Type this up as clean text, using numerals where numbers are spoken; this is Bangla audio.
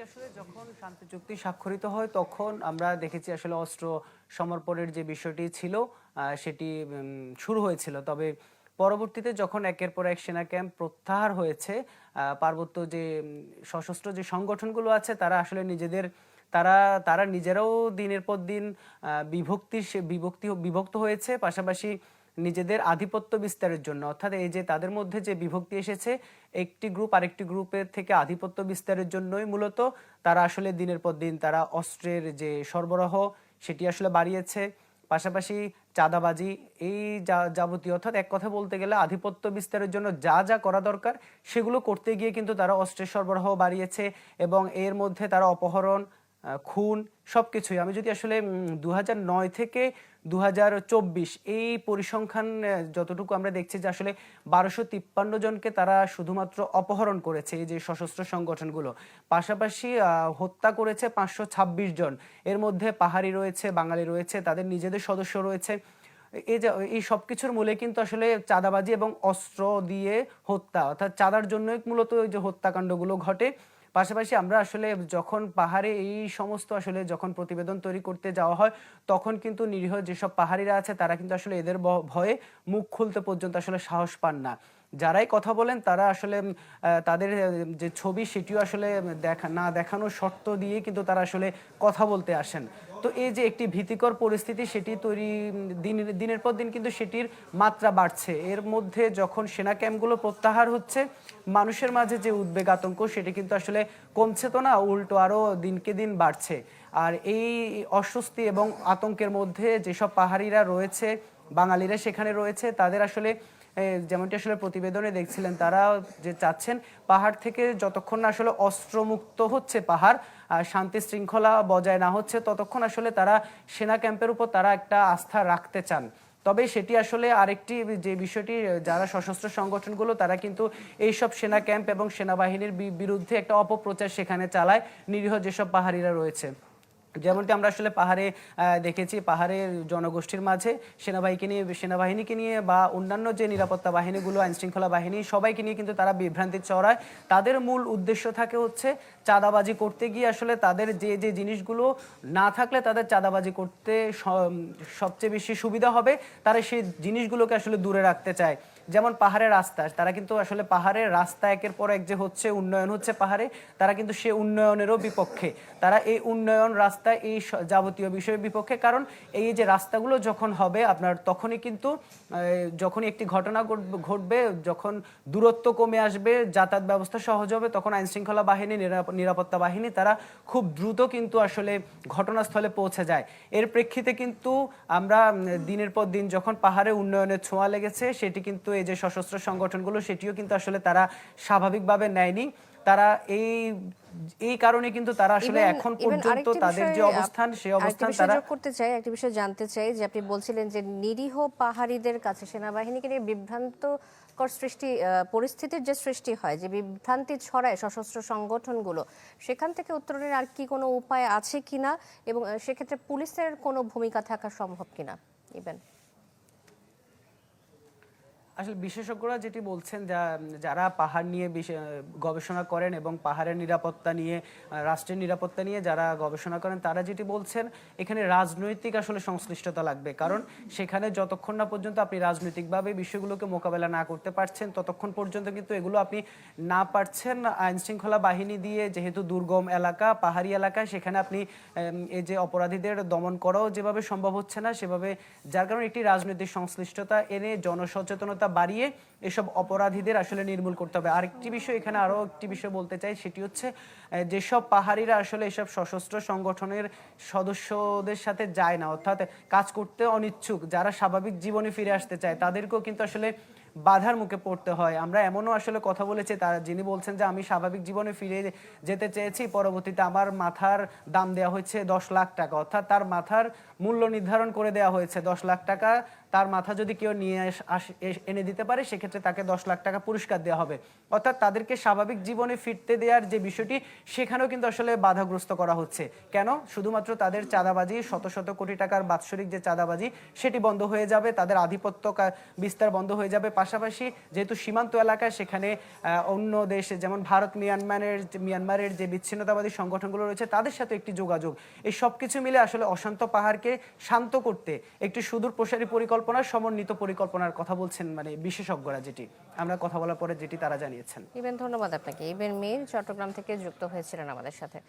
আসলে যখন শান্তি চুক্তি স্বাক্ষরিত হয় তখন আমরা দেখেছি আসলে অস্ত্র সমর্পণের যে বিষয়টি ছিল সেটি শুরু হয়েছিল। তবে পরবর্তীতে যখন একের পর এক সেনা ক্যাম্প প্রত্যাহার হয়েছে, পার্বত্য যে সশস্ত্র যে সংগঠনগুলো আছে তারা আসলে তারা তারা নিজেরাও দিনের পর দিন বিভক্ত হয়েছে। পাশাপাশি নিজেদের আধিপত্য বিস্তারের জন্য, অর্থাৎ এই যে তাদের মধ্যে যে বিভক্তি এসেছে, একটি গ্রুপ আরেকটি গ্রুপের থেকে আধিপত্য বিস্তারের জন্যই মূলত তারা আসলে দিনের পর দিন তারা অস্ত্রের যে সরবরাহ সেটি আসলে বাড়িয়েছে। পাশাপাশি চাঁদাবাজি, এই যাবতীয়, অর্থাৎ এক কথা বলতে গেলে আধিপত্য বিস্তারের জন্য যা যা করা দরকার সেগুলো করতে গিয়ে কিন্তু তারা অস্ত্রের সরবরাহ বাড়িয়েছে। এবং এর মধ্যে তারা অপহরণ, খুন সবকিছুই, আমি যদি আসলে 2009 থেকে 2024 এই পরিসংখ্যান যতটুকু আমরা দেখছি যে আসলে 1253 জনকে তারা শুধুমাত্র অপহরণ করেছে এই যে সশস্ত্র সংগঠনগুলো। পাশাপাশি হত্যা করেছে 526 জন। এর মধ্যে পাহাড়ি রয়েছে, বাঙালি রয়েছে, তাদের নিজেদের সদস্য রয়েছে। এই যে এই সবকিছুর মূলে কিন্তু আসলে চাঁদাবাজি এবং অস্ত্র দিয়ে হত্যা, অর্থাৎ চাঁদার জন্যই মূলত ওই যে হত্যাকাণ্ডগুলো ঘটে। পাশাপাশি আমরা আসলে যখন পাহাড়ে এই সমস্ত আসলে যখন প্রতিবেদন তৈরি করতে যাওয়া হয়, তখন কিন্তু নিরীহ যেসব পাহাড়িরা আছে তারা কিন্তু আসলে এদের ভয়ে মুখ খুলতে পর্যন্ত আসলে সাহস পান না। যারাই কথা বলেন তারা আসলে তাদের যে ছবি সেটিও আসলে দেখানোর শর্ত দিয়ে কিন্তু তারা আসলে কথা বলতে আসেন। তো এই যে একটি ভীতিকর পরিস্থিতি সেটি তৈরি, দিনের পর দিন কিন্তু সেটির মাত্রা বাড়ছে। এর মধ্যে যখন সেনা ক্যাম্পগুলো প্রত্যাহার হচ্ছে, মানুষের মাঝে যে উদ্বেগ আতঙ্ক সেটি কিন্তু আসলে কমছে তো না, উল্টো আরো দিনকে দিন বাড়ছে। আর এই অস্বস্তি এবং আতঙ্কের মধ্যে যেসব পাহাড়িরা রয়েছে, বাঙালিরা সেখানে রয়েছে, তাদের আসলে যেমনটি আসলে প্রতিবেদনে দেখছিলেন, তারা যে চাচ্ছেন পাহাড় থেকে যতক্ষণ না আসলে অস্ত্রমুক্ত হচ্ছে পাহাড়, শান্তি শৃঙ্খলা বজায় না হচ্ছে, ততক্ষণ আসলে তারা সেনা ক্যাম্পের উপর তারা একটা আস্থা রাখতে চান। তবে সেটি আসলে আরেকটি যে বিষয়টি, যারা সশস্ত্র সংগঠনগুলো তারা কিন্তু এইসব সেনা ক্যাম্প এবং সেনাবাহিনীর বিরুদ্ধে একটা অপপ্রচার সেখানে চালায় নিরীহ যেসব পাহাড়িরা রয়েছে। যেমনটি আমরা আসলে পাহাড়ে দেখেছি, পাহাড়ের জনগোষ্ঠীর মাঝে সেনাবাহিনীকে নিয়ে বা অন্যান্য যে নিরাপত্তা বাহিনীগুলো, আইন শৃঙ্খলা বাহিনী, সবাইকে নিয়ে কিন্তু তারা বিভ্রান্তি ছড়ায়। তাদের মূল উদ্দেশ্য থাকে হচ্ছে চাঁদাবাজি করতে গিয়ে আসলে তাদের যে যে জিনিসগুলো না থাকলে তাদের চাঁদাবাজি করতে সবচেয়ে বেশি সুবিধা হবে, তারা সেই জিনিসগুলোকে আসলে দূরে রাখতে চায়। যেমন পাহাড়ের রাস্তা, তারা কিন্তু আসলে পাহাড়ের রাস্তা একের পর এক যে হচ্ছে, উন্নয়ন হচ্ছে পাহাড়ে, তারা কিন্তু সে উন্নয়নেরও বিপক্ষে। তারা এই উন্নয়ন রাস্তা এই যাবতীয় বিষয়ের বিপক্ষে। কারণ এই যে রাস্তাগুলো যখন হবে আপনার, তখনই কিন্তু যখনই একটি ঘটনা ঘটবে, যখন দূরত্ব কমে আসবে, যাতায়াত ব্যবস্থা সহজ হবে, তখন আইন শৃঙ্খলা বাহিনী, নিরাপত্তা বাহিনী তারা খুব দ্রুত কিন্তু আসলে ঘটনাস্থলে পৌঁছে যায়। এর প্রেক্ষিতে কিন্তু আমরা দিনের পর দিন যখন পাহাড়ে উন্নয়নের ছোঁয়া লেগেছে, সেটি কিন্তু এই যে সশস্ত্র সংগঠনগুলো সেটিও কিন্তু আসলে তারা স্বাভাবিকভাবে নেয়নি। তারা এই এই কারণে কিন্তু তারা আসলে ইভেন এখন ইভেন পর্যন্ত আরেকটি তাদের বিষয় যে অবস্থান সেই আরেকটি অবস্থান বিষয় তারা। যোগ করতে চাই, একটি বিষয় জানতে চাই যে আপনি বলছিলেন যে নিরীহ পাহাড়িদের কাছে সেনাবাহিনীকে নিয়ে বিভ্রান্তকর পরিস্থিতির যে সৃষ্টি হয়, যে বিভ্রান্তি ছড়ায় সশস্ত্র সংগঠনগুলো, সেখান থেকে উত্তরণের আর কি কোনো উপায় আছে কিনা, এবং সেক্ষেত্রে পুলিশের কোনো ভূমিকা থাকা সম্ভব কিনা ইভেন? আসলে বিশেষজ্ঞরা যেটি বলছেন, যারা পাহাড় নিয়ে গবেষণা করেন এবং পাহাড়ের নিরাপত্তা নিয়ে, রাষ্ট্রের নিরাপত্তা নিয়ে যারা গবেষণা করেন, তারা যেটি বলছেন, এখানে রাজনৈতিক আসলে সংশ্লিষ্টতা লাগবে। কারণ সেখানে যতক্ষণ না পর্যন্ত আপনি রাজনৈতিকভাবে বিষয়গুলোকে মোকাবেলা না করতে পারছেন, ততক্ষণ পর্যন্ত কিন্তু এগুলো আপনি না পারছেন আইন শৃঙ্খলা বাহিনী দিয়ে, যেহেতু দুর্গম এলাকা, পাহাড়ি এলাকা, সেখানে আপনি এই যে অপরাধীদের দমন করাও যেভাবে সম্ভব হচ্ছে না সেভাবে, যার কারণে একটি রাজনৈতিক সংশ্লিষ্টতা এনে জনসচেতনতা বাড়িয়ে এসব অপরাধীদের আসলে নির্মূল করতে হবে। আরেকটি বিষয়, এখানে আরো একটি বিষয় বলতে চাই, সেটি হচ্ছে যেসব পাহাড়িরা আসলে এসব সশস্ত্র সংগঠনের সদস্যদের সাথে যায় না, অর্থাৎ কাজ করতে অনিচ্ছুক, যারা স্বাভাবিক জীবনে ফিরে আসতে চায়, তাদেরকেও কিন্তু আসলে বাধার মুখে পড়তে হয়। আমরা এমনও আসলে কথা বলেছি, তারা যিনি বলছেন যে আমি স্বাভাবিক জীবনে ফিরে যেতে চেয়েছি, পরবর্তীতে আমার মাথার দাম দেওয়া হয়েছে 10 লাখ টাকা, অর্থাৎ তার মাথার মূল্য নির্ধারণ করে দেওয়া হয়েছে 10 লাখ টাকা, তার মাথা যদি কেউ নিয়ে এনে দিতে পারে সেক্ষেত্রে তাকে 10 লাখ টাকা পুরস্কার দেওয়া হবে। অর্থাৎ তাদেরকে স্বাভাবিক জীবনে ফিরতে দেওয়ার যে বিষয়টি সেখানেও কিন্তু আসলে বাধাগ্রস্ত করা হচ্ছে। কেন? শুধুমাত্র তাদের চাঁদাবাজি, শত শত কোটি টাকার বাৎসরিক যে চাঁদাবাজি সেটি বন্ধ হয়ে যাবে, তাদের আধিপত্য বিস্তার বন্ধ হয়ে যাবে। পাশাপাশি যেহেতু সীমান্ত এলাকায় সেখানে অন্য দেশে যেমন ভারত মিয়ানমারের যে বিচ্ছিন্নতাবাদী সংগঠনগুলো রয়েছে তাদের সাথে একটি যোগাযোগ, এই সব কিছু মিলে আসলে অশান্ত পাহাড়কে শান্ত করতে একটি সুদূর প্রসারী পরিকল্পনা, সমন্বিত পরিকল্পনার কথা বলছেন মানে বিশেষজ্ঞরা, যেটি আমরা কথা বলার পরে যেটি তারা জানিয়েছেন। ইবেন, ধন্যবাদ আপনাকে। ইবেন মীর চট্টগ্রাম থেকে যুক্ত হয়েছিলেন আমাদের সাথে।